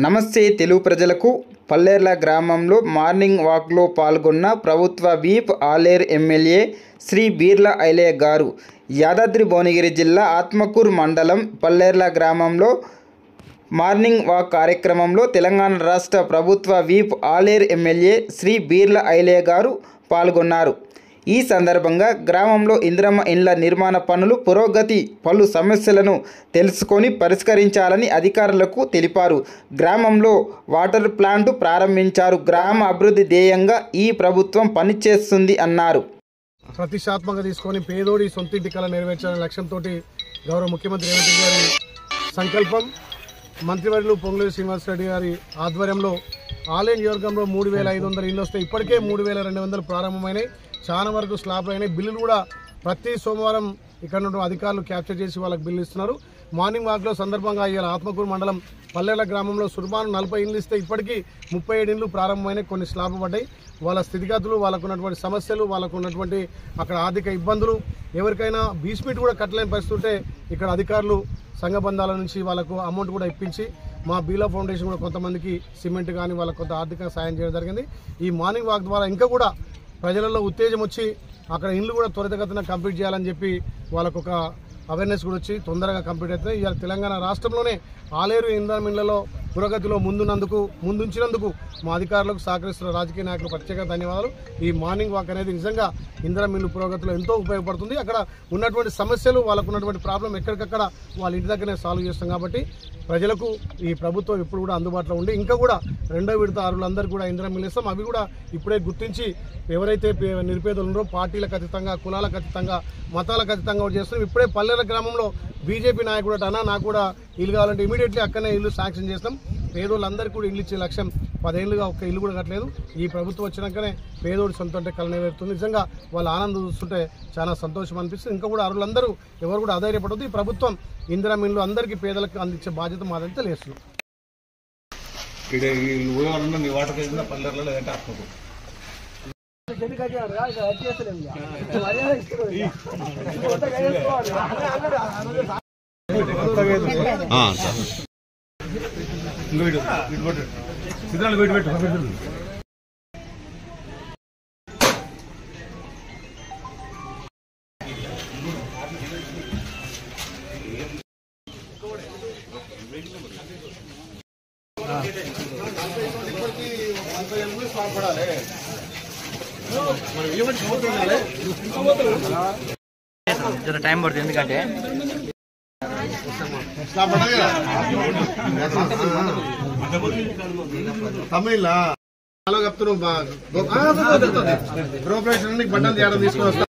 నమస్తే తెలుగు ప్రజలకు. పల్లేర్ల గ్రామంలో మార్నింగ్ వాక్లో పాల్గొన్న ప్రభుత్వ వీప్ ఆలేరు ఎమ్మెల్యే శ్రీ బీర్ల ఐలయ్య గారు. యాదాద్రి భువనగిరి జిల్లా ఆత్మకూరు మండలం పల్లేర్ల గ్రామంలో మార్నింగ్ వాక్ కార్యక్రమంలో తెలంగాణ రాష్ట్ర ప్రభుత్వ వీప్ ఆలేరు ఎమ్మెల్యే శ్రీ బీర్ల ఐలయ్య గారు పాల్గొన్నారు. ఈ సందర్భంగా గ్రామంలో ఇందిరమ్మ ఇండ్ల నిర్మాణ పనులు పురోగతి, పలు సమస్యలను తెలుసుకొని పరిష్కరించాలని అధికారులకు తెలిపారు. గ్రామంలో వాటర్ ప్లాంట్ ప్రారంభించారు. గ్రామ అభివృద్ధి ధ్యేయంగా ఈ ప్రభుత్వం పనిచేస్తుంది అన్నారు. ప్రతిష్టాత్మకంగా తీసుకొని పేదోడి సొంతింటి కళ నెరవేర్చాలనే లక్ష్యంతో గౌరవ ముఖ్యమంత్రి రేవంత్ రెడ్డి గారి సంకల్పం, మంత్రివర్యులు పొంగులేటి శ్రీనివాసరెడ్డి గారి ఆధ్వర్యంలో ఆలేరు నియోజకవర్గంలో 3500 ఇళ్ళు వస్తాయి. ఇప్పటికే 3200 ప్రారంభమైనాయి. చాలా వరకు స్లాబ్ అయినాయి. బిల్లులు కూడా ప్రతి సోమవారం ఇక్కడ నుండి అధికారులు క్యాప్చర్ చేసి వాళ్ళకి బిల్లు ఇస్తున్నారు. మార్నింగ్ వాక్లో సందర్భంగా ఇవాళ ఆత్మకూరు మండలం పల్లెల గ్రామంలో సుమారు 40 ఇళ్ళు ఇస్తే ఇప్పటికీ 37 ఇళ్ళు ప్రారంభమైనాయి. కొన్ని స్లాబ్ పడ్డాయి. వాళ్ళ స్థితిగతులు, వాళ్ళకు ఉన్నటువంటి సమస్యలు, వాళ్ళకు ఉన్నటువంటి అక్కడ ఆర్థిక ఇబ్బందులు, ఎవరికైనా బీస్మీట్ కూడా కట్టలేని పరిస్థితి ఉంటే ఇక్కడ అధికారులు సంఘ బంధాల నుంచి వాళ్ళకు అమౌంట్ కూడా ఇప్పించి మా బీలా ఫౌండేషన్ కూడా కొంతమందికి సిమెంట్ కానీ వాళ్ళకు కొంత ఆర్థిక సాయం చేయడం జరిగింది. ఈ మార్నింగ్ వాక్ ద్వారా ఇంకా కూడా ప్రజలలో ఉత్తేజం వచ్చి అక్కడ ఇళ్ళు కూడా త్వరితగతిన కంప్లీట్ చేయాలని చెప్పి వాళ్ళకు ఒక అవేర్నెస్ కూడా వచ్చి తొందరగా కంప్లీట్ అవుతుంది. ఇవాళ తెలంగాణ రాష్ట్రంలోనే ఆలేరు ఇంధనం ఇళ్లలో పురోగతిలో ముందుంచినందుకు మా అధికారులకు సహకరిస్తున్న రాజకీయ నాయకులు ప్రత్యేక ధన్యవాదాలు. ఈ మార్నింగ్ వాక్ అనేది నిజంగా ఇంధనం మిల్లు పురోగతిలో ఎంతో ఉపయోగపడుతుంది. అక్కడ ఉన్నటువంటి సమస్యలు, వాళ్ళకు ఉన్నటువంటి ప్రాబ్లం ఎక్కడికక్కడ వాళ్ళ ఇంటి దగ్గరనే సాల్వ్ చేస్తాం. కాబట్టి ప్రజలకు ఈ ప్రభుత్వం ఇప్పుడు కూడా అందుబాటులో ఉండి ఇంకా కూడా 2వ విడత అర్హులందరికీ కూడా ఇంధనం మిల్లు ఇస్తాం. అవి కూడా ఇప్పుడే గుర్తించి ఎవరైతే నిరుపేదలు ఉన్నారో పార్టీలకు అతీతంగా, కులాలకు అతీతంగా, మతాలకు అతీతంగా కూడా చేస్తున్నాం. ఇప్పుడే పల్లెల గ్రామంలో బీజేపీ నాయకుడు అన్నా నాకు కూడా ఇల్లు కావాలంటే ఇమీడియట్లీ అక్కడనే ఇల్లు శాంక్షన్ చేస్తాం. పేదోళ్ళందరికీ కూడా ఇల్లు ఇచ్చే లక్ష్యం. 10 ఏళ్ళుగా ఒక్క ఇల్లు కూడా కట్టలేదు. ఈ ప్రభుత్వం వచ్చినాకనే పేదోడి సొంత అంటే కళ నెరవేరుతుంది. నిజంగా వాళ్ళ ఆనందం చూస్తుంటే చాలా సంతోషం అనిపిస్తుంది. ఇంకా కూడా అర్హులందరూ ఎవరు కూడా అధైర్యపడదు. ఈ ప్రభుత్వం ఇందిరా ఇల్లు అందరికీ పేదలకు అందించే బాధ్యత మాదంతా తెలియజేస్తున్నాం. టైం పడుతుంది ఎందుకంటే తమిళ ప్రోపరేషన్ బట్టలు చేయడం తీసుకొని వస్తాం.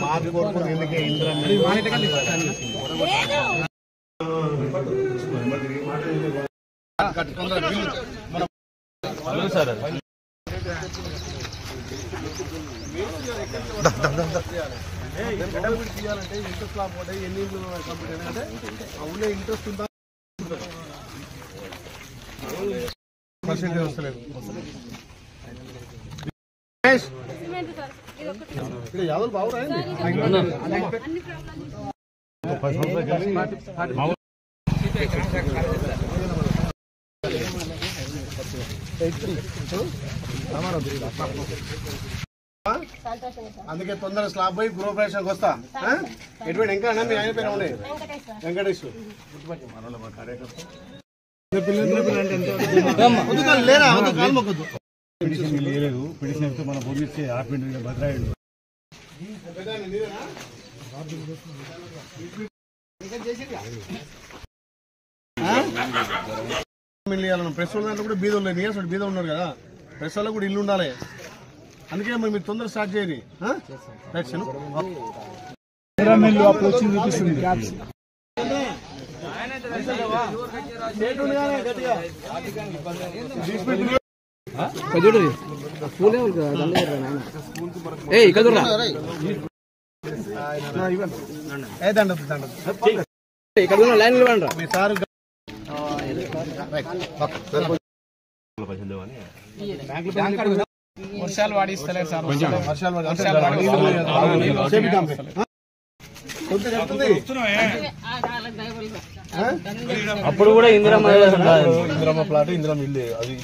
మాది కొరకు ఎందుకే చేయాలంటే ఇంట్రెస్ట్ లాభపడ్డాయి. ఎన్ని కంప్లీట్ అంటే అవునే ఇంట్రెస్ట్ ఉందా పర్సెంటేజ్ వస్తలేదు. యాదవ్ బాబు అందుకే తొందరగా స్లాబ్ పోయి గృహప్రవేశానికి వస్తా. ఎటువంటి ఇంకా మీ ఆయన పేరు ఉన్నాయి వెంకటేష్ లేరా కాలు మొక్కదు. మన పోలీసు భద్రాయుడు ప్రెస్ దాంట్లో కూడా బీద ఉన్నాయి. బీద ఉన్నారు కదా, ప్రెస్ వాళ్ళకు కూడా ఇల్లు ఉండాలి. అందుకే మీరు తొందరగా స్టార్ట్ చేయండి. ఇక్కడ లైన్ మీ సార్ వర్షాలు వాడిస్తలేదు సార్. అప్పుడు కూడా ఇందిరమ్మ ప్లాట్ ఇందిరమ్మ ఇల్లు అది.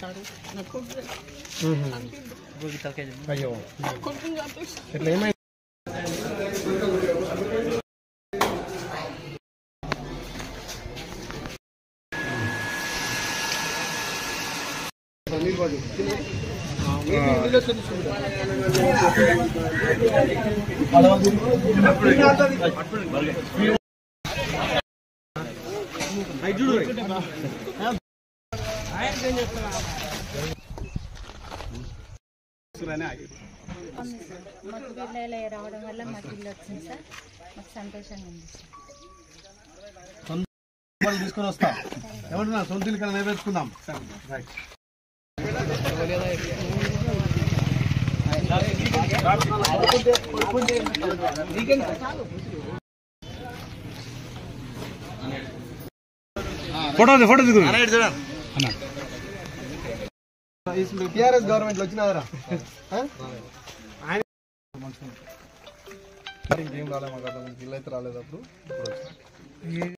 అయ్యో ఇట్లా ఏమైంది? రావడం వల్ల మాకు ఇల్లు వచ్చింది సార్. మాకు సంతోషంగా ఉంది సార్. తీసుకొని వస్తా ఏమంటున్నా సొంత ఇల్లు కన్నా నెరవేర్చుకుందాం. ఫోటో దిగు. టీఆర్ఎస్ గవర్నమెంట్ వచ్చినారా? ఇంకేం రాలే మాకు, ఇల్లు అయితే రాలేదు అప్పుడు.